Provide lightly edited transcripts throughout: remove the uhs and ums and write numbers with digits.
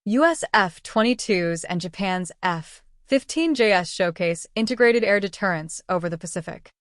U.S. F-22s and Japan's F-15Js showcase integrated air deterrence over the Pacific.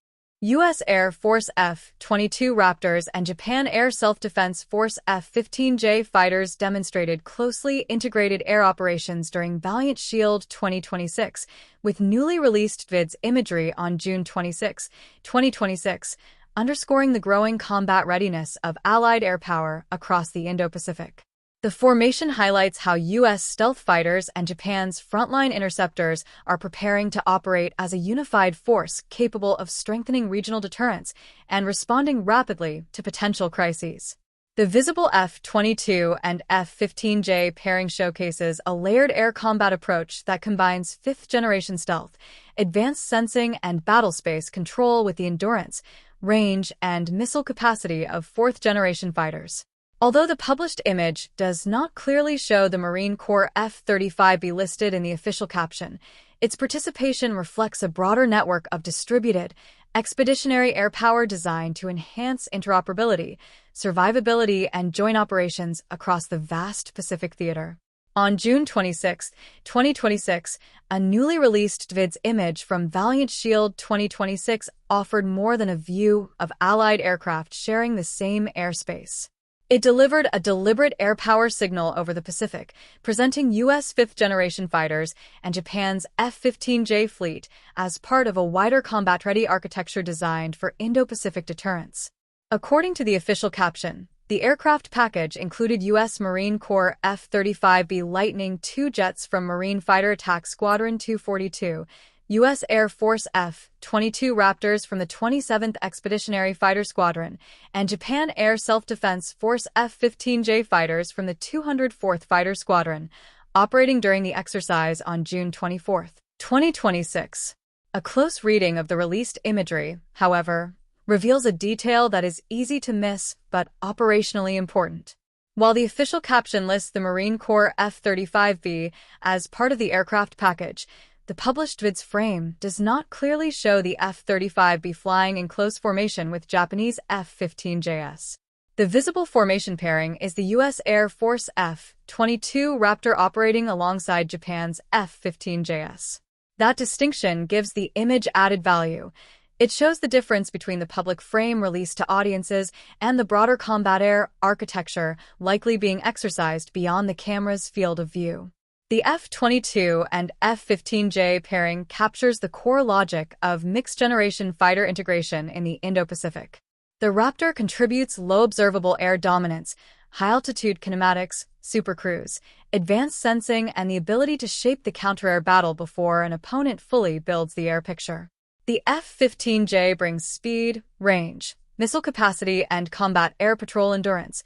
U.S. Air Force F-22 Raptors and Japan Air Self-Defense Force F-15J fighters demonstrated closely integrated air operations during Valiant Shield 2026, with newly released DVIDS imagery on June 26, 2026, underscoring the growing combat readiness of Allied air power across the Indo-Pacific. The formation highlights how U.S. stealth fighters and Japan's frontline interceptors are preparing to operate as a unified force capable of strengthening regional deterrence and responding rapidly to potential crises. The visible F-22 and F-15J pairing showcases a layered air combat approach that combines fifth-generation stealth, advanced sensing, and battlespace control with the endurance, range, and missile capacity of fourth-generation fighters. Although the published image does not clearly show the Marine Corps F-35B listed in the official caption, its participation reflects a broader network of distributed, expeditionary air power designed to enhance interoperability, survivability, and joint operations across the vast Pacific theater. On June 26, 2026, a newly released DVIDS image from Valiant Shield 2026 offered more than a view of Allied aircraft sharing the same airspace. It delivered a deliberate air power signal over the Pacific, presenting U.S. fifth-generation fighters and Japan's F-15J fleet as part of a wider combat-ready architecture designed for Indo-Pacific deterrence. According to the official caption, the aircraft package included U.S. Marine Corps F-35B Lightning II jets from Marine Fighter Attack Squadron 242, U.S. Air Force F-22 Raptors from the 27th Expeditionary Fighter Squadron, and Japan Air Self-Defense Force F-15J fighters from the 204th Fighter Squadron, operating during the exercise on June 24, 2026. A close reading of the released imagery, however, reveals a detail that is easy to miss but operationally important. While the official caption lists the Marine Corps F-35B as part of the aircraft package, the published DVIDS frame does not clearly show the F-35B flying in close formation with Japanese F-15Js. The visible formation pairing is the U.S. Air Force F-22 Raptor operating alongside Japan's F-15Js. That distinction gives the image added value. It shows the difference between the public frame released to audiences and the broader combat air architecture likely being exercised beyond the camera's field of view. The F-22 and F-15J pairing captures the core logic of mixed-generation fighter integration in the Indo-Pacific. The Raptor contributes low observable air dominance, high-altitude kinematics, supercruise, advanced sensing, and the ability to shape the counter-air battle before an opponent fully builds the air picture. The F-15J brings speed, range, missile capacity, and combat air patrol endurance,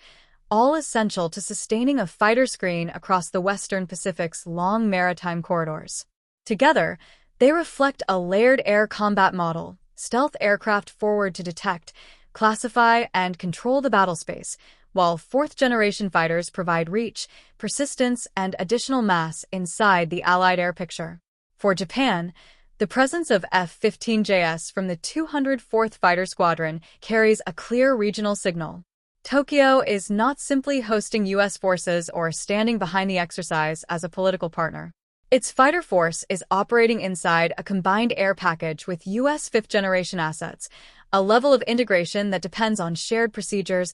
all essential to sustaining a fighter screen across the Western Pacific's long maritime corridors. Together, they reflect a layered air combat model, stealth aircraft forward to detect, classify, and control the battlespace, while fourth-generation fighters provide reach, persistence, and additional mass inside the Allied air picture. For Japan, the presence of F-15Js from the 204th Fighter Squadron carries a clear regional signal. Tokyo is not simply hosting U.S. forces or standing behind the exercise as a political partner. Its fighter force is operating inside a combined air package with U.S. fifth-generation assets, a level of integration that depends on shared procedures,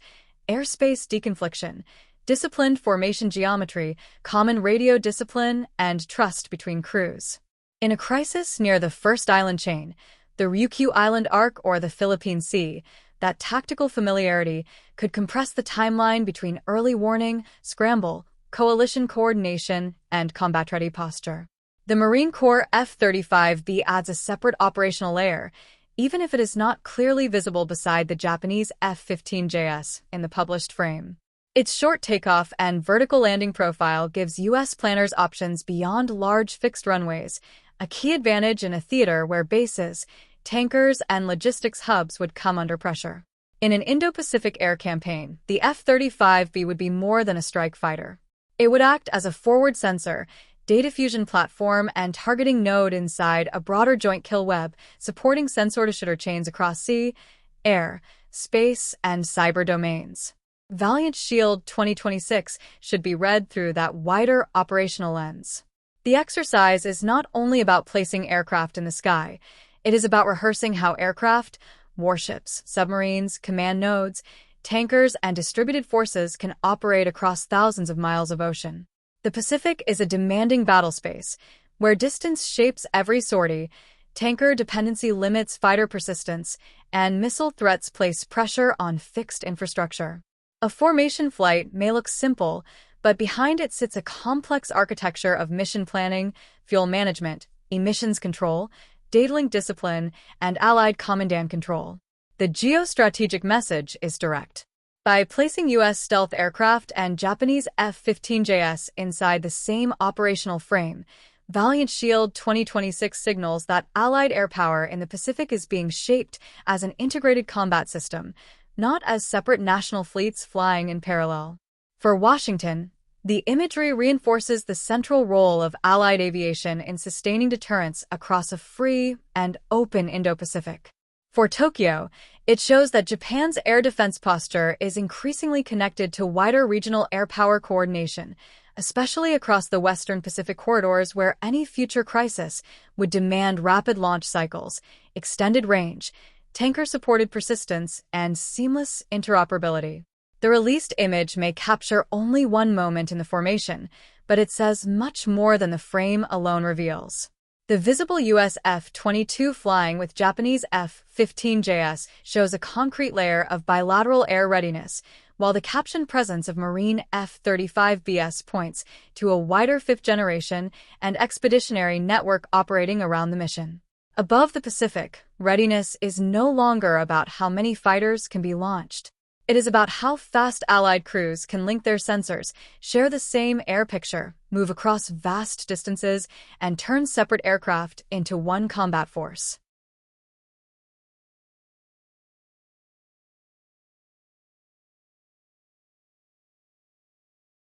airspace deconfliction, disciplined formation geometry, common radio discipline, and trust between crews. In a crisis near the first island chain, the Ryukyu Island arc or the Philippine Sea, that tactical familiarity could compress the timeline between early warning, scramble, coalition coordination, and combat-ready posture. The Marine Corps F-35B adds a separate operational layer, even if it is not clearly visible beside the Japanese F-15Js in the published frame. Its short takeoff and vertical landing profile gives U.S. planners options beyond large fixed runways, a key advantage in a theater where bases, tankers, and logistics hubs would come under pressure. In an Indo-Pacific air campaign, the F-35B would be more than a strike fighter. It would act as a forward sensor, data fusion platform, and targeting node inside a broader joint kill web, supporting sensor-to-shooter chains across sea, air, space, and cyber domains. Valiant Shield 2026 should be read through that wider operational lens. The exercise is not only about placing aircraft in the sky, it is about rehearsing how aircraft, warships, submarines, command nodes, tankers, and distributed forces can operate across thousands of miles of ocean. The Pacific is a demanding battle space, where distance shapes every sortie, tanker dependency limits fighter persistence, and missile threats place pressure on fixed infrastructure. A formation flight may look simple, but behind it sits a complex architecture of mission planning, fuel management, emissions control, data link discipline, and allied command control. The geostrategic message is direct. By placing U.S. stealth aircraft and Japanese F-15Js inside the same operational frame, Valiant Shield 2026 signals that Allied air power in the Pacific is being shaped as an integrated combat system, not as separate national fleets flying in parallel. For Washington, the imagery reinforces the central role of Allied aviation in sustaining deterrence across a free and open Indo-Pacific. For Tokyo, it shows that Japan's air defense posture is increasingly connected to wider regional air power coordination, especially across the Western Pacific corridors where any future crisis would demand rapid launch cycles, extended range, tanker-supported persistence, and seamless interoperability. The released image may capture only one moment in the formation, but it says much more than the frame alone reveals. The visible U.S. F-22 flying with Japanese F-15Js shows a concrete layer of bilateral air readiness, while the captioned presence of Marine F-35Bs points to a wider fifth-generation and expeditionary network operating around the mission. Above the Pacific, readiness is no longer about how many fighters can be launched. It is about how fast Allied crews can link their sensors, share the same air picture, move across vast distances, and turn separate aircraft into one combat force.